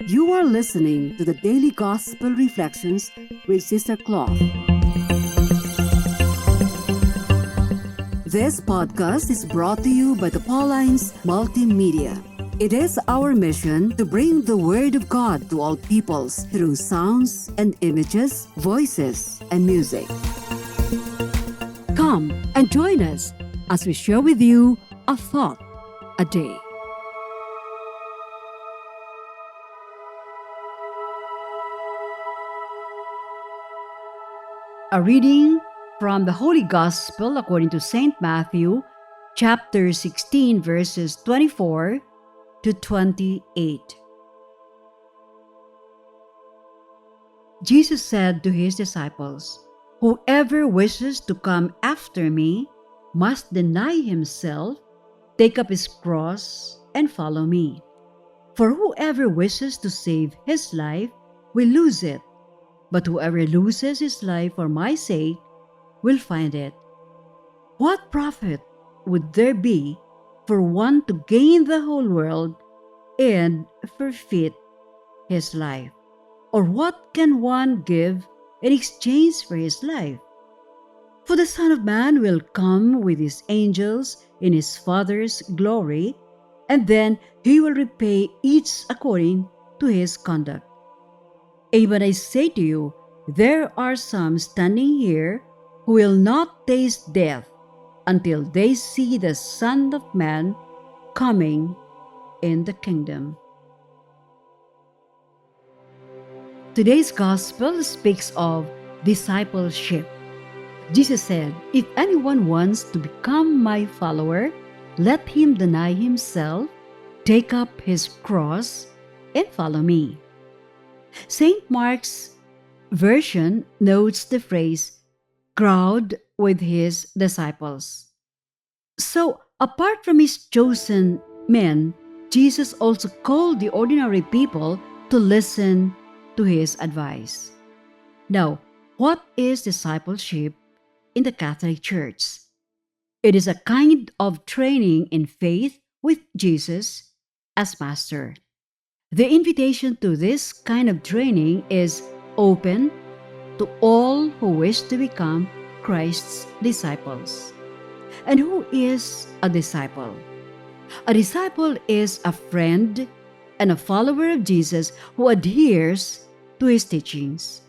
You are listening to the Daily Gospel Reflections with Sister Cloth. This podcast is brought to you by the Paulines Multimedia. It is our mission to bring the Word of God to all peoples through sounds and images, voices, and music. Come and join us as we share with you a thought a day. A reading from the Holy Gospel according to St. Matthew, chapter 16, verses 24 to 28. Jesus said to his disciples, "Whoever wishes to come after me must deny himself, take up his cross, and follow me. For whoever wishes to save his life will lose it, but whoever loses his life for my sake will find it. What profit would there be for one to gain the whole world and forfeit his life? Or what can one give in exchange for his life? For the Son of Man will come with his angels in his Father's glory, and then he will repay each according to his conduct. Amen, I say to you, there are some standing here who will not taste death until they see the Son of Man coming in the kingdom." Today's gospel speaks of discipleship. Jesus said, "If anyone wants to become my follower, let him deny himself, take up his cross, and follow me." St. Mark's version notes the phrase, "crowd with his disciples." So, apart from his chosen men, Jesus also called the ordinary people to listen to his advice. Now, what is discipleship in the Catholic Church? It is a kind of training in faith with Jesus as Master. The invitation to this kind of training is open to all who wish to become Christ's disciples. And who is a disciple? A disciple is a friend and a follower of Jesus who adheres to his teachings,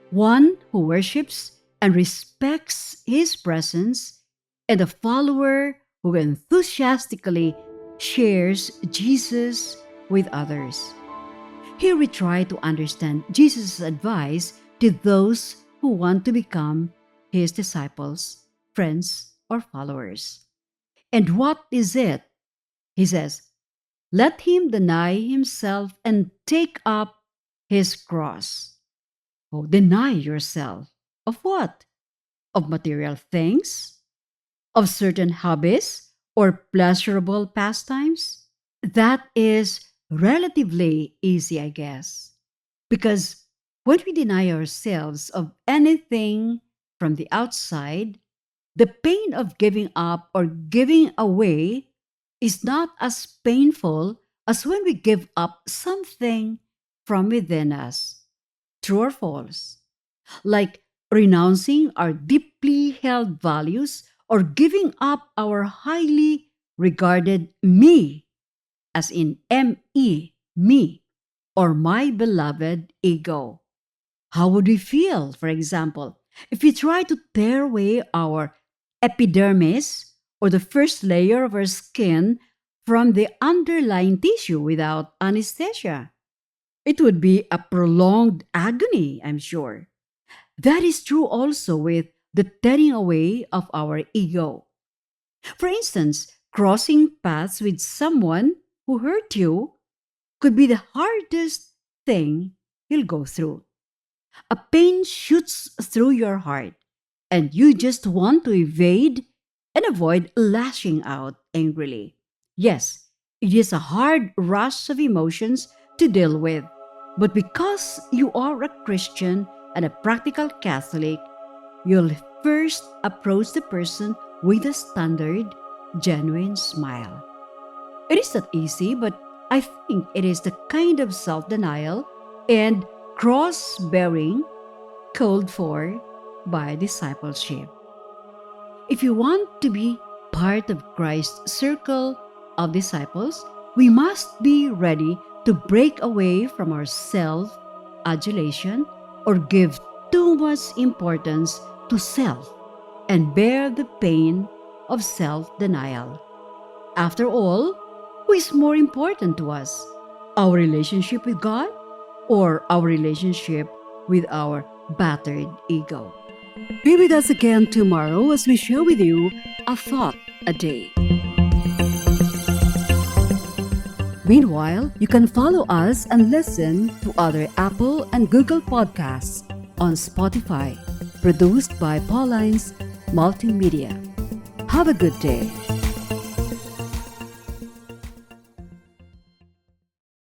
one who worships and respects his presence, and a follower who enthusiastically shares Jesus with others. Here we try to understand Jesus' advice to those who want to become his disciples, friends, or followers. And what is it? He says, "Let him deny himself and take up his cross." Oh, deny yourself. Of what? Of material things? Of certain hobbies or pleasurable pastimes? That is relatively easy, I guess. Because when we deny ourselves of anything from the outside, the pain of giving up or giving away is not as painful as when we give up something from within us. True or false? Like renouncing our deeply held values or giving up our highly regarded me, as in M-E, me, or my beloved ego. How would we feel, for example, if we try to tear away our epidermis or the first layer of our skin from the underlying tissue without anesthesia? It would be a prolonged agony, I'm sure. That is true also with the tearing away of our ego. For instance, crossing paths with someone who hurt you could be the hardest thing you'll go through. A pain shoots through your heart, and you just want to evade and avoid lashing out angrily. Yes, it is a hard rush of emotions to deal with, but because you are a Christian and a practical Catholic, you'll first approach the person with a standard, genuine smile. It is not easy, but I think it is the kind of self denial and cross bearing called for by discipleship. If you want to be part of Christ's circle of disciples, we must be ready to break away from our self adulation or give too much importance to self and bear the pain of self denial. After all, who is more important to us? Our relationship with God or our relationship with our battered ego? Be with us again tomorrow as we share with you a thought a day. Meanwhile, you can follow us and listen to other Apple and Google podcasts on Spotify, produced by Paulines Multimedia. Have a good day.